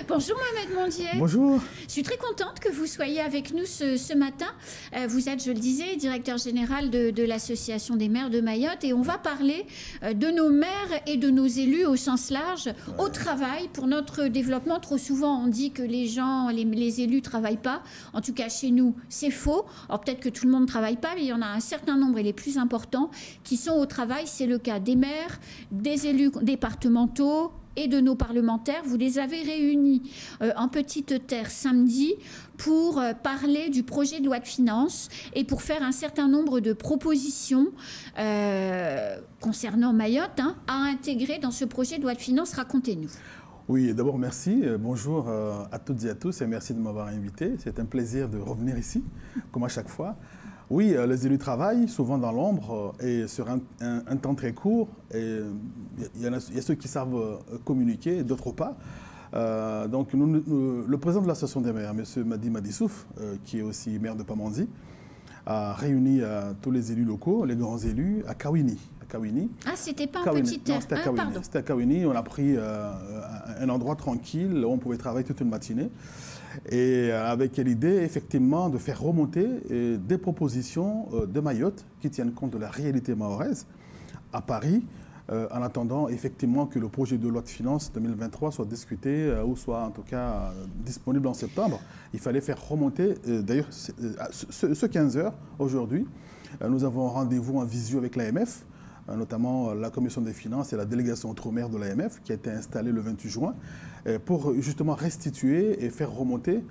Bonjour Mohamed Mondier. Bonjour. Je suis très contente que vous soyez avec nous ce matin. Vous êtes, je le disais, directeur général de l'Association des maires de Mayotte et on va parler de nos maires et de nos élus au sens large au travail pour notre développement. Trop souvent, on dit que les gens, les élus ne travaillent pas. En tout cas, chez nous, c'est faux. Alors peut-être que tout le monde ne travaille pas, mais il y en a un certain nombre et les plus importants qui sont au travail. C'est le cas des maires, des élus départementaux et de nos parlementaires. Vous les avez réunis en Petite Terre samedi pour parler du projet de loi de finances et pour faire un certain nombre de propositions concernant Mayotte à intégrer dans ce projet de loi de finances. Racontez-nous. Oui, d'abord merci. Bonjour à toutes et à tous et merci de m'avoir invité. C'est un plaisir de revenir ici, comme à chaque fois. Oui, les élus travaillent souvent dans l'ombre et sur un temps très court. Il y a ceux qui savent communiquer et d'autres pas. Donc le président de l'association des maires, M. Madi Madissouf, qui est aussi maire de Pamandzi, a réuni tous les élus locaux, les grands élus, à Kawini. Ah, c'était pas en Petite Terre. C'était à Kawini. C'était à Kawini. On a pris un endroit tranquille où on pouvait travailler toute une matinée. Et avec l'idée, effectivement, de faire remonter des propositions de Mayotte qui tiennent compte de la réalité mahoraise à Paris, en attendant effectivement que le projet de loi de finances 2023 soit discuté ou soit en tout cas disponible en septembre. Il fallait faire remonter, d'ailleurs, ce 15 h aujourd'hui, nous avons rendez-vous en visio avec l'AMF, notamment la commission des finances et la délégation outre-mer de l'AMF qui a été installée le 28 juin pour justement restituer et faire remonter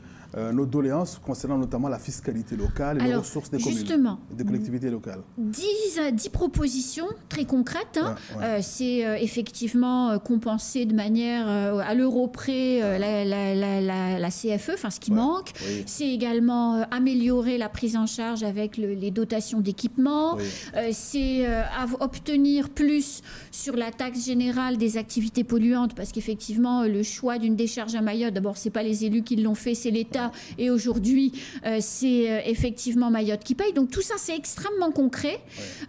nos doléances concernant notamment la fiscalité locale et les ressources des communes, des collectivités locales. 10 propositions très concrètes. C'est effectivement compenser de manière à l'euro près la CFE, enfin ce qui manque. Oui. C'est également améliorer la prise en charge avec les dotations d'équipement. Oui. C'est obtenir plus sur la taxe générale des activités polluantes parce qu'effectivement le choix d'une décharge à Mayotte, d'abord c'est pas les élus qui l'ont fait, c'est l'État et aujourd'hui c'est effectivement Mayotte qui paye. Donc tout ça c'est extrêmement concret.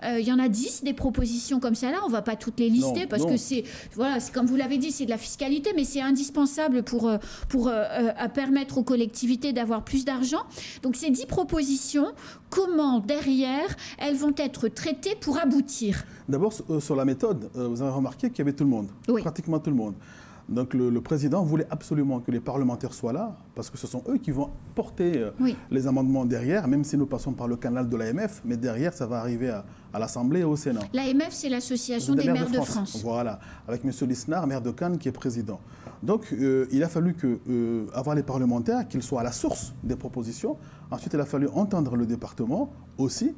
Il y en a 10 des propositions comme ça là, on va pas toutes les lister parce que c'est voilà, comme vous l'avez dit, c'est de la fiscalité mais c'est indispensable pour permettre aux collectivités d'avoir plus d'argent. Donc ces 10 propositions, comment derrière elles vont être traitées pour aboutir? D'abord, sur la méthode, vous avez remarqué qu'il y avait tout le monde, pratiquement tout le monde. Donc le président voulait absolument que les parlementaires soient là, parce que ce sont eux qui vont porter les amendements derrière, même si nous passons par le canal de l'AMF, mais derrière, ça va arriver à l'Assemblée et au Sénat. L'AMF, c'est l'Association des maires de France. Voilà, avec M. Lisnard, maire de Cannes, qui est président. Donc il a fallu avoir les parlementaires, qu'ils soient à la source des propositions. Ensuite, il a fallu entendre le département aussi,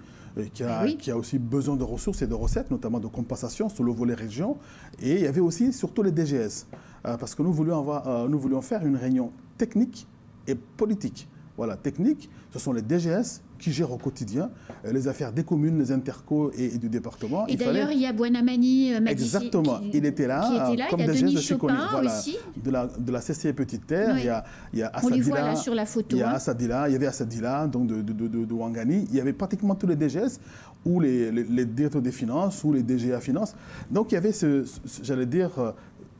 qui a aussi besoin de ressources et de recettes, notamment de compensation sur le volet région. Et il y avait aussi surtout les DGS, parce que nous voulions faire une réunion technique et politique. Voilà, technique, ce sont les DGS qui gèrent au quotidien les affaires des communes, des intercos et du département. Et d'ailleurs, il y a Buenamani Madissi. Exactement, il était là, comme il y a DGS Denis de Chopin aussi. De la CCE Petite Terre, il y a Assadila. On les voit là sur la photo. Il y avait Assadila, donc de Ouangani. Il y avait pratiquement tous les DGS, ou les directeurs des finances, ou les DGA Finances. Donc il y avait, j'allais dire,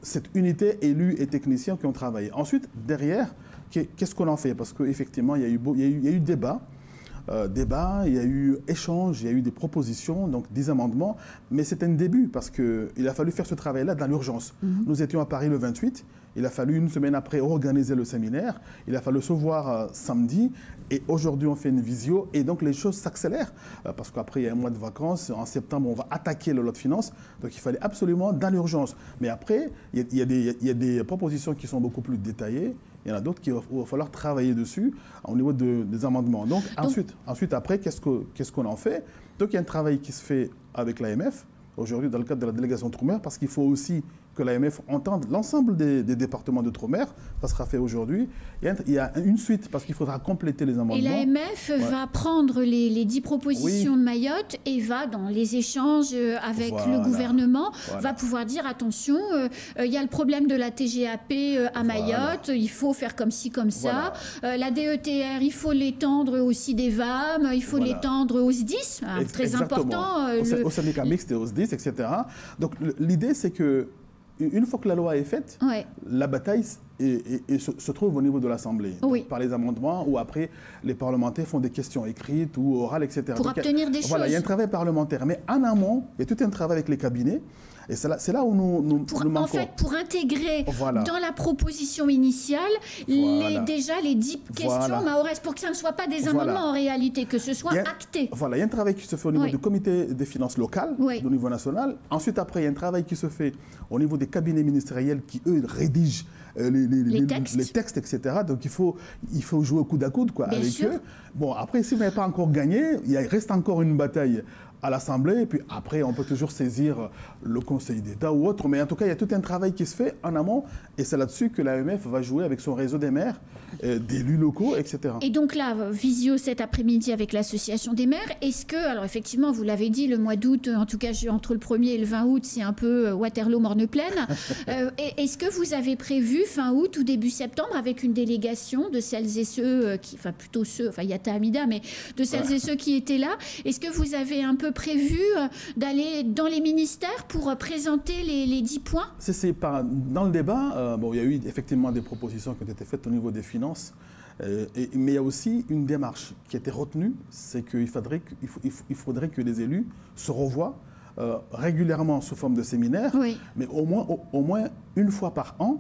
cette unité élus et techniciens qui ont travaillé. Ensuite, derrière, qu'est-ce qu'on en fait? Parce qu'effectivement, il y a eu débat. Il y a eu échange, il y a eu des propositions, donc des amendements, mais c'est un début parce qu'il a fallu faire ce travail-là dans l'urgence. Nous étions à Paris le 28, il a fallu une semaine après organiser le séminaire, il a fallu se voir samedi, et aujourd'hui on fait une visio, et donc les choses s'accélèrent, parce qu'après il y a un mois de vacances, en septembre on va attaquer le lot de finances, donc il fallait absolument dans l'urgence. Mais après, il y a des propositions qui sont beaucoup plus détaillées, il y en a d'autres qu'il va falloir travailler dessus au niveau des amendements. Donc ensuite après, qu'est-ce qu'on en fait? Donc il y a un travail qui se fait avec l'AMF, aujourd'hui dans le cadre de la délégation outre-mer, parce qu'il faut aussi que l'AMF entende l'ensemble des départements d'outre-mer. Ça sera fait aujourd'hui. Il y a une suite, parce qu'il faudra compléter les amendements. Et l'AMF va prendre les 10 propositions de Mayotte et va, dans les échanges avec le gouvernement, va pouvoir dire, attention, il y a le problème de la TGAP à Mayotte, il faut faire comme ci, comme ça. La DETR, il faut l'étendre aussi des VAM, il faut l'étendre aux SDIS, très important. Au syndicat mixte et aux SDIS, etc. Donc l'idée, c'est que une fois que la loi est faite, la bataille se trouve au niveau de l'Assemblée. Par les amendements ou après, les parlementaires font des questions écrites ou orales, etc. Pour obtenir des choses. Voilà, il y a un travail parlementaire. Mais en amont, il y a tout un travail avec les cabinets. Et c'est là où nous manquons. En fait, pour intégrer dans la proposition initiale déjà les 10 questions, Maorès, pour que ça ne soit pas des amendements en réalité, que ce soit acté. Voilà, il y a un travail qui se fait au niveau du comité des finances locales, au niveau national. Ensuite, après, il y a un travail qui se fait au niveau des cabinets ministériels qui, eux, rédigent les textes, etc. Donc, il faut jouer coude à coude avec eux. Bon, après, si vous n'avez pas encore gagné, il reste encore une bataille à l'Assemblée, et puis après, on peut toujours saisir le Conseil d'État ou autre. Mais en tout cas, il y a tout un travail qui se fait en amont, et c'est là-dessus que l'AMF va jouer avec son réseau des maires, d'élus locaux, etc. Et donc là, visio cet après-midi avec l'Association des maires, est-ce que, alors effectivement, vous l'avez dit, le mois d'août, en tout cas entre le 1er et le 20 août, c'est un peu Waterloo-Morne-Plaine. Est-ce que vous avez prévu fin août ou début septembre, avec une délégation de celles et ceux qui, enfin plutôt ceux, enfin Yata Hamida, mais de celles et ceux qui étaient là, est-ce que vous avez un peu prévu d'aller dans les ministères pour présenter les 10 points? Dans le débat, il y a eu effectivement des propositions qui ont été faites au niveau des finances, mais il y a aussi une démarche qui a été retenue, c'est qu'il faudrait que les élus se revoient régulièrement sous forme de séminaires, mais au moins une fois par an,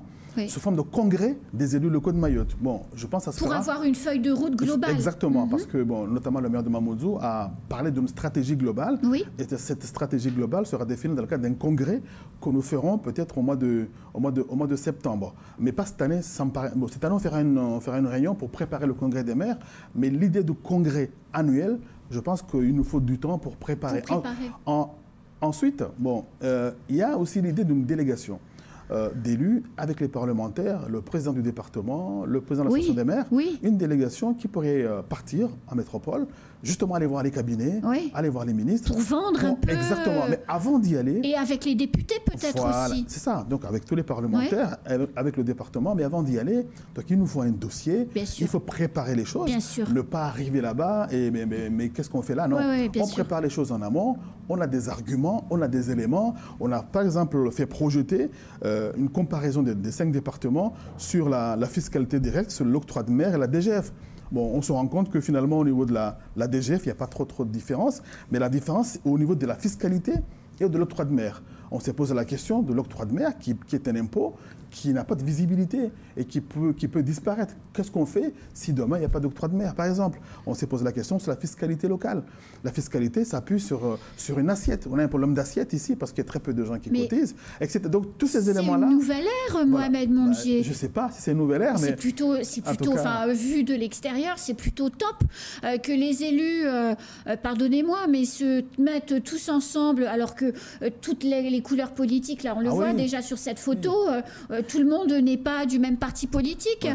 sous forme de congrès des élus locaux de Mayotte. Bon, je pense à ça. Pour avoir une feuille de route globale. Exactement, parce que notamment le maire de Mamoudzou a parlé d'une stratégie globale. Et cette stratégie globale sera définie dans le cadre d'un congrès que nous ferons peut-être au mois de septembre. Mais pas cette année, ça me paraît. Bon, cette année, on fera une réunion pour préparer le congrès des maires. Mais l'idée de congrès annuel, je pense qu'il nous faut du temps pour préparer. Ensuite, il y a aussi l'idée d'une délégation d'élus avec les parlementaires, le président du département, le président de l'association des maires, une délégation qui pourrait partir en métropole, justement aller voir les cabinets, aller voir les ministres. Pour vendre un peu. Exactement, mais avant d'y aller... Et avec les députés peut-être aussi. C'est ça, donc avec tous les parlementaires, avec le département, mais avant d'y aller, donc il nous faut un dossier, il faut préparer les choses, ne pas arriver là-bas et mais qu'est-ce qu'on fait là? Non, on prépare les choses en amont, on a des arguments, on a des éléments, on a par exemple fait projeter une comparaison des 5 départements sur la fiscalité directe, sur l'octroi de mer et la DGF. Bon, on se rend compte que finalement, au niveau de la DGF, il n'y a pas trop de différence, mais la différence, c'est au niveau de la fiscalité et de l'octroi de mer. On s'est posé la question de l'octroi de mer, qui est un impôt qui n'a pas de visibilité et qui peut disparaître. Qu'est-ce qu'on fait si demain, il n'y a pas d'octroi de mer, par exemple? On s'est posé la question sur la fiscalité locale. La fiscalité s'appuie sur une assiette. On a un problème d'assiette ici parce qu'il y a très peu de gens qui cotisent, etc. Donc, tous ces éléments-là... C'est une nouvelle ère, Mohamed Mondjié. Je ne sais pas si c'est une nouvelle ère, mais... C'est plutôt enfin, vu de l'extérieur, c'est plutôt top que les élus, pardonnez-moi, mais se mettent tous ensemble, alors que toutes les couleurs politiques, là, on le voit déjà sur cette photo, tout le monde n'est pas du même parti politique,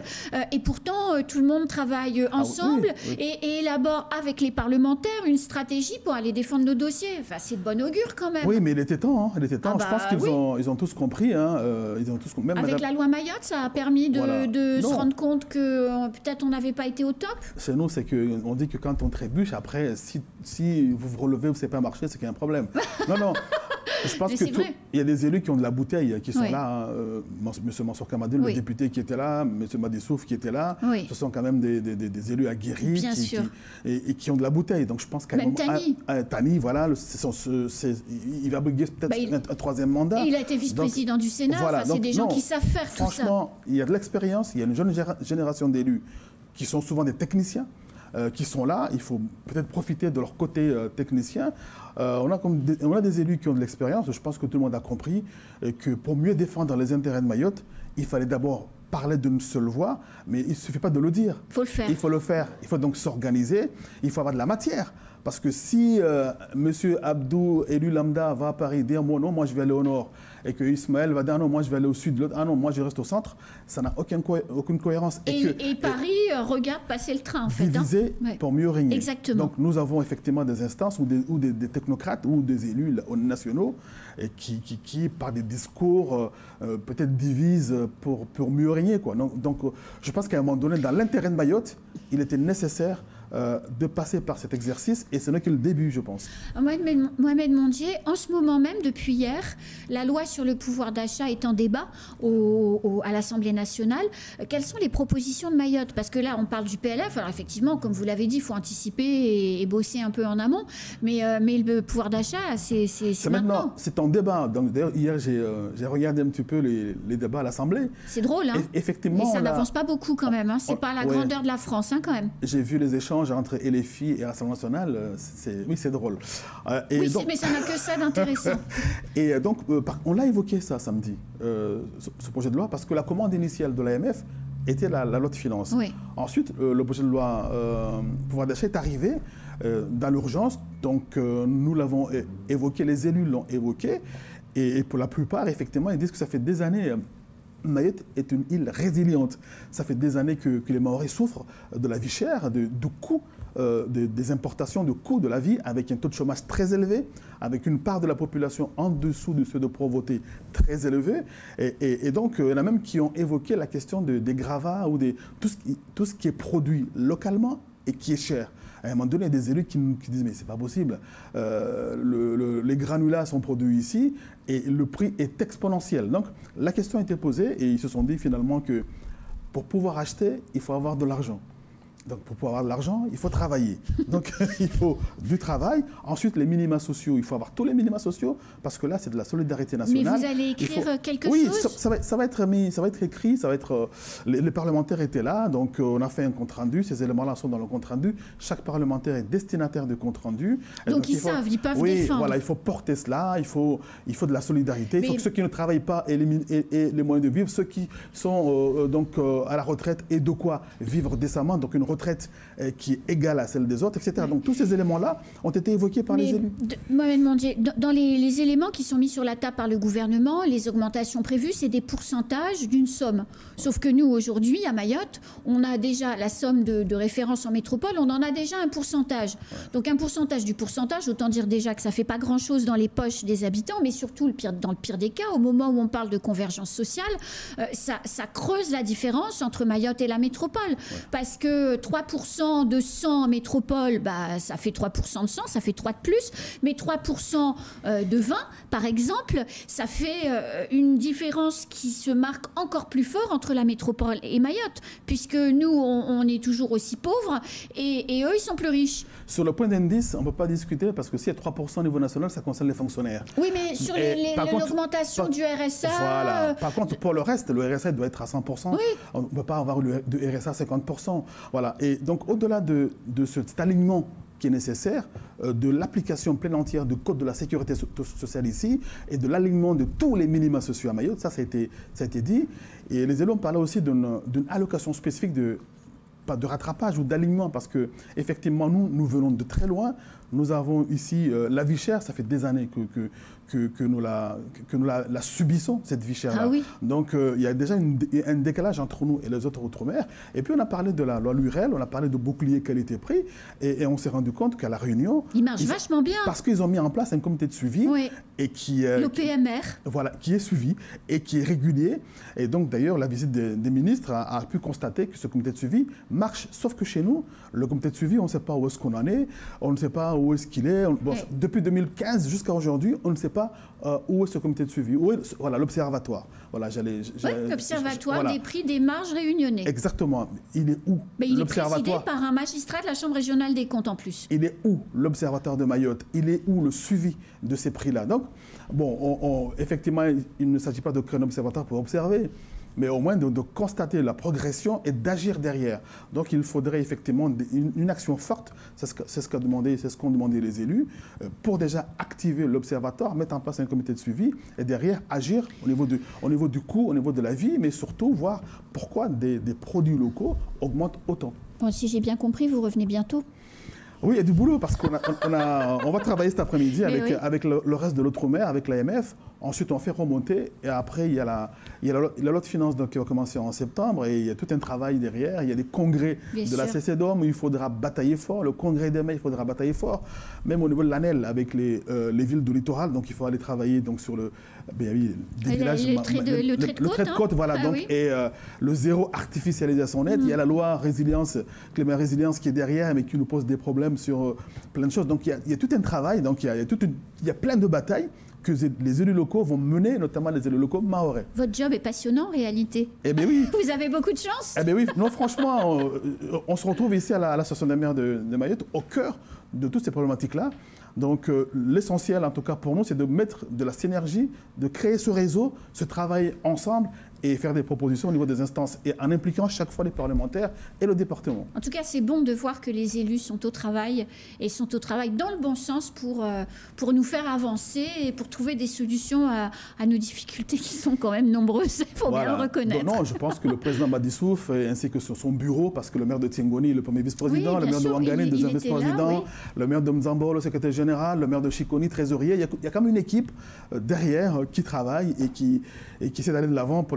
et pourtant tout le monde travaille ensemble et élabore avec les parlementaires une stratégie pour aller défendre nos dossiers. Enfin, c'est de bon augure quand même. Oui, mais il était temps. Hein. Je pense qu'ils ont tous compris. Hein. Ils ont tous, même avec la loi Mayotte, ça a permis de se rendre compte que peut-être on n'avait pas été au top. Chez nous, c'est qu'on dit que quand on trébuche, après, si vous vous relevez, vous ne savez pas marcher, c'est qu'il y a un problème. Non. Je pense qu'il y a des élus qui ont de la bouteille, qui sont là. M. Mansour Kamadil, le député qui était là, M. Madissouf qui était là. Ce sont quand même des élus aguerris et qui ont de la bouteille. Donc je pense qu'à même Tani, voilà, il va briguer peut-être un 3e mandat. Et il a été vice-président du Sénat. Voilà. C'est des gens qui savent faire tout ça. Franchement, il y a de l'expérience, il y a une jeune génération d'élus qui sont souvent des techniciens. Qui sont là, il faut peut-être profiter de leur côté technicien. On a des élus qui ont de l'expérience. Je pense que tout le monde a compris que pour mieux défendre les intérêts de Mayotte, il fallait d'abord parler d'une seule voix, mais il ne suffit pas de le dire. Il faut le faire. Il faut le faire. Il faut donc s'organiser. Il faut avoir de la matière. Parce que si M. Abdou, élu lambda, va à Paris dire non, moi je vais aller au nord, et que Ismaël va dire non, moi je vais aller au sud, l'autre, non, moi je reste au centre, ça n'a aucune cohérence. Et Paris regarde passer le train, en fait. Diviser pour mieux régner. Exactement. Donc nous avons effectivement des instances ou des technocrates ou des élus nationaux qui par des discours, peut-être divisent pour mieux régner. Donc je pense qu'à un moment donné, dans l'intérêt de Mayotte, il était nécessaire de passer par cet exercice et ce n'est que le début, je pense. Mohamed Mondier, en ce moment même, depuis hier, la loi sur le pouvoir d'achat est en débat à l'Assemblée nationale. Quelles sont les propositions de Mayotte? Parce que là, on parle du PLF. Alors effectivement, comme vous l'avez dit, il faut anticiper et bosser un peu en amont. Mais le pouvoir d'achat, c'est maintenant. C'est en débat. Donc d'ailleurs, hier, j'ai regardé un petit peu les débats à l'Assemblée. C'est drôle, hein? Effectivement. Et ça n'avance pas beaucoup quand même. Hein. C'est pas la grandeur de la France, hein, quand même. J'ai vu les échanges entre LFI et l'Assemblée nationale. Oui, c'est drôle. Oui, donc... mais ça n'a que ça d'intéressant. Et donc, on l'a évoqué ça samedi, ce projet de loi, parce que la commande initiale de l'AMF était la loi de finances. Oui. Ensuite, le projet de loi pouvoir d'achat est arrivé dans l'urgence. Donc, nous l'avons évoqué, les élus l'ont évoqué. Et pour la plupart, effectivement, ils disent que ça fait des années... Mayotte est une île résiliente. Ça fait des années que les Mahorais souffrent de la vie chère, du coût des importations, du coût de la vie, avec un taux de chômage très élevé, avec une part de la population en dessous de ceux de pauvreté très élevé. Et donc, il y en a même qui ont évoqué la question des gravats ou tout ce qui est produit localement et qui est cher. À un moment donné, il y a des élus qui disent « mais c'est pas possible, les granulats sont produits ici et le prix est exponentiel ». Donc la question a été posée et ils se sont dit finalement que pour pouvoir acheter, il faut avoir de l'argent. Donc pour pouvoir avoir de l'argent, il faut travailler. Donc il faut du travail. Ensuite, les minima sociaux, il faut avoir tous les minima sociaux parce que là, c'est de la solidarité nationale. Mais vous allez écrire quelque chose? Oui, ça va être mis, ça va être écrit, ça va être... les parlementaires étaient là, donc on a fait un compte-rendu. Ces éléments-là sont dans le compte-rendu. Chaque parlementaire est destinataire de compte-rendu. Donc ils savent, ils peuvent défendre. Voilà, il faut porter cela, il faut de la solidarité. Il faut que ceux qui ne travaillent pas aient les moyens de vivre. Ceux qui sont à la retraite aient de quoi vivre décemment. Donc une retraite qui est égale à celle des autres, etc. Donc tous ces éléments-là ont été évoqués par les élus. Mohamed Mondier, dans les éléments qui sont mis sur la table par le gouvernement, les augmentations prévues, c'est des pourcentages d'une somme. Sauf que nous, aujourd'hui, à Mayotte, on a déjà la somme de référence en métropole, on en a déjà un pourcentage. Donc un pourcentage du pourcentage, autant dire déjà que ça ne fait pas grand-chose dans les poches des habitants, mais surtout, dans le pire des cas, au moment où on parle de convergence sociale, ça creuse la différence entre Mayotte et la métropole. Ouais. Parce que 3% de 100 en métropole, ça fait 3% de 100, ça fait 3 de plus. Mais 3% de 20, par exemple, ça fait une différence qui se marque encore plus fort entre la métropole et Mayotte. Puisque nous, on est toujours aussi pauvres et eux, ils sont plus riches. Sur le point d'indice, on ne peut pas discuter parce que s'il y a 3% au niveau national, ça concerne les fonctionnaires. Oui, mais sur l'augmentation du RSA... Voilà. Par contre, pour le reste, le RSA doit être à 100%. Oui. On ne peut pas avoir de RSA à 50%. Voilà. Et donc, au-delà de cet alignement qui est nécessaire, de l'application pleine entière du Code de la sécurité sociale ici et de l'alignement de tous les minima sociaux à Mayotte, ça a été dit. Et les élus ont parlé aussi d'une allocation spécifique de rattrapage ou d'alignement parce que effectivement nous venons de très loin. Nous avons ici la vie chère, ça fait des années que nous la subissons, cette vie chère-là. Ah oui. Donc il y a déjà un décalage entre nous et les autres outre-mer. Et puis on a parlé de la loi Lurel, on a parlé de bouclier qualité-prix et on s'est rendu compte qu'à La Réunion... Il marche vachement bien. Parce qu'ils ont mis en place un comité de suivi et qui... L'OPMR. Voilà, qui est suivi et qui est régulier. Et donc d'ailleurs la visite des ministres a pu constater que ce comité de suivi marche. Sauf que chez nous, le comité de suivi, on ne sait pas où est-ce qu'on en est, on ne sait pas où est-ce qu'il est. Depuis 2015 jusqu'à aujourd'hui, on ne sait pas où est ce comité de suivi. Voilà, l'observatoire. Voilà, l'observatoire des prix des marges réunionnais. Exactement. Il est où? Mais il est présidé par un magistrat de la Chambre régionale des comptes en plus. Il est où l'observatoire de Mayotte? Il est où le suivi de ces prix-là? Donc, bon, effectivement, il ne s'agit pas de créer un observatoire pour observer, mais au moins de constater la progression et d'agir derrière. Donc il faudrait effectivement une action forte, c'est ce qu'ont demandé les élus, pour déjà activer l'observatoire, mettre en place un comité de suivi et derrière agir au niveau du coût, au niveau de la vie, mais surtout voir pourquoi des produits locaux augmentent autant. Bon, si j'ai bien compris, vous revenez bientôt. Oui, il y a du boulot parce qu'on va travailler cet après-midi avec le reste de l'outre-mer, avec l'AMF. Ensuite, on fait remonter et après, il y a la loi de finances qui va commencer en septembre et il y a tout un travail derrière. Il y a des congrès de la CCDOM où il faudra batailler fort. Le congrès des maires, il faudra batailler fort. Même au niveau de l'ANEL avec les villes du littoral, donc il faut aller travailler donc, sur le villages. Le trait de côte, voilà. Donc, et le zéro artificialisation nette. Il y a la loi résilience, climat résilience qui est derrière mais qui nous pose des problèmes sur plein de choses. Donc il y a tout un travail, donc il y a plein de batailles que les élus locaux vont mener, notamment les élus locaux mahorais. Votre job est passionnant en réalité. Eh bien oui. Vous avez beaucoup de chance. Eh bien oui. Non, franchement, on se retrouve ici à l'Association des maires de Mayotte, au cœur de toutes ces problématiques-là. Donc l'essentiel, en tout cas pour nous, c'est de mettre de la synergie, de créer ce réseau, ce travail ensemble et faire des propositions au niveau des instances et en impliquant chaque fois les parlementaires et le département. En tout cas, c'est bon de voir que les élus sont au travail et sont au travail dans le bon sens pour nous faire avancer et pour trouver des solutions à nos difficultés qui sont quand même nombreuses, il faut bien le reconnaître. Non, je pense que le président Badissouf ainsi que son bureau, parce que le maire de Tiengoni, le premier vice-président, le maire de Ouangani, le deuxième vice-président, le maire de Mzambo, le secrétaire général, le maire de Chikoni, trésorier, il y a quand même une équipe derrière qui travaille et qui essaie d'aller de l'avant pour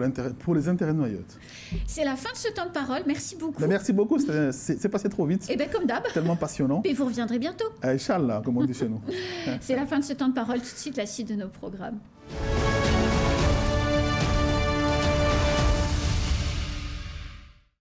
les intérêts de Mayotte. C'est la fin de ce temps de parole. Merci beaucoup. Ben, merci beaucoup. C'est passé trop vite. Et bien, comme d'hab. Tellement passionnant. Et vous reviendrez bientôt. Inch'Allah, comme on dit chez nous. C'est la fin de ce temps de parole. Tout de suite, la suite de nos programmes.